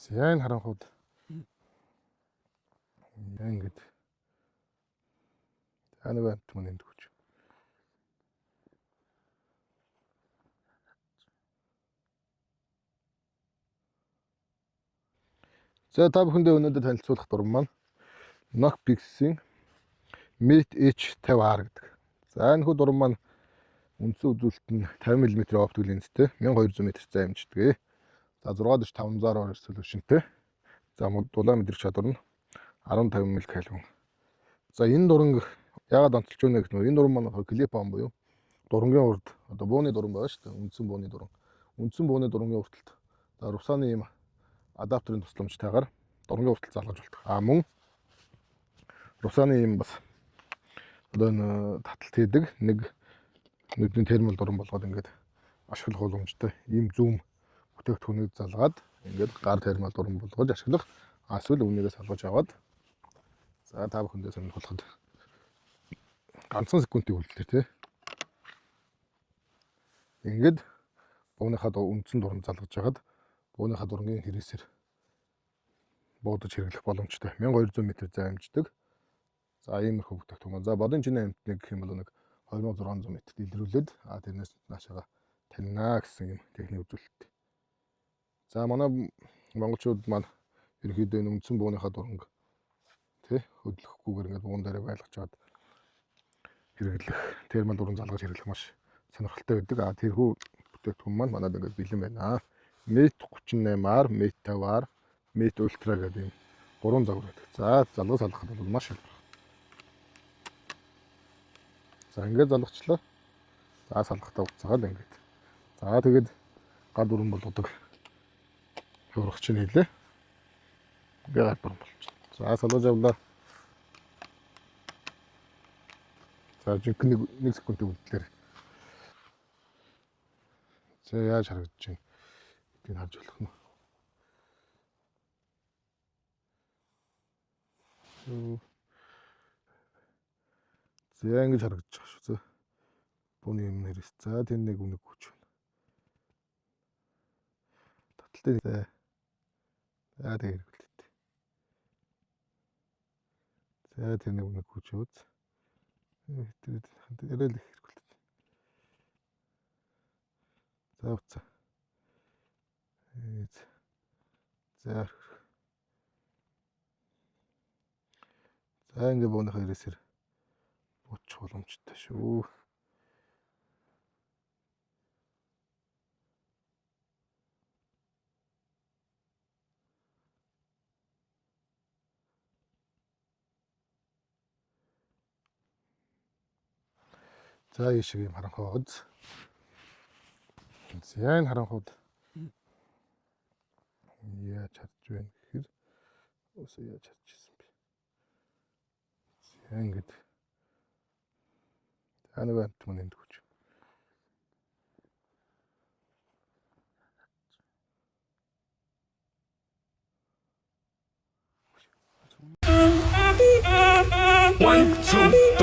За энэ харанхууд ингэж нэг амт мөн энд хүч. За та бүхэндээ өнөөдөр танилцуулах дур маань Knockpix-ийн Mate H50R гэдэг. За энэ хүү дур маань үндсэн үзүүлэлт нь 50 мм оптик линзтэй 1200 м зай хэмждэг. За 6.500 resolutionтэй. За дулаан мэдрэх чадвар нь 15 м/кельвин. За энэ дуранг яагаад онцолж байна гэх нь энэ дуранг маань клип-он буюу дурангийн урд одоо бууны дуран байгаа шүү дээ. Үндсэн бууны дуран. Үндсэн бууны дурангийн урталт. За русаны ийм адаптерын тусламжтайгаар дурангийн урталт залгаж болдог. Мөн русаны ийм бас одоо энэ таталт хийдэг нэг нүдний термал дуран болгоод ингээд ашиглах боломжтой ийм зүүм бүтээгдэхүүнийг залгаад ингээд гар термал дуран болгож ашиглах эсвэл үнээрээ салгаж аваад за та бүхэндээ сонирхолтой ганцхан секундын үйлдэл тий. Ингээд бууныхаа үндсэн дуран залгаж хагаад бууныхаа дурангийн хэрэгсээр буудаж хэрэглэх боломжтой 1200 м зай хэмждэг. За иймэрхүү бүтээгдэхүүн. За бодон чиний амтныг гэх юм бол нэг 2600 м дэлгэрүүлээд тэрнээс наашаага танина гэсэн юм техник үзүүлэлт. За манай монголчууд маань ерөнхийдөө энэ үндсэн бууныхаа дуранг тий хөдлөхгүйгээр ингээд буун дээр байлгаж чад хэрэглэх термал дуран залгаж хэрэглэх маш сонирхолтой байдаг. Тэрхүү бүтээгдэхүүн маань манайд ингээд бэлэн байна. Mate 38R, Mate 50R, Mate Ultra гэдэг юм 3 загвар байдаг. За залгаж салгахад бол маш хялбар. За ингээд залгачлаа. За салгахтаа уцаагаад ингээд. За тэгээд гар дүрэн болгодог хурах чинь хэлээ. Ингээд гар дүрэн болж. За салгаж авлаа. За жинхэнэ 1 секундын үлдлээр. За яаж харагдаж байна? Эдгийг харж болох нь. За ингэж харагдаж байгаа шүү. За бууны юм нэрс. За тэр нэг үнэг хүч байна. Таталтай за тэг хэрэглээ. За тэр нэг үнэг хүч үз. Тэр ярил их хэрэглээ. За уцаа. За ингээд бууныхаа хэрэгсээр буучих боломжтой шүү. За ийм шиг юм харанхуй байгааз. За энэ харанхууд яаж чадж байна гэхээр өсөө яаж чадж ирсэн бэ? За ингээд нэг амт мөн энд хүч. One, two.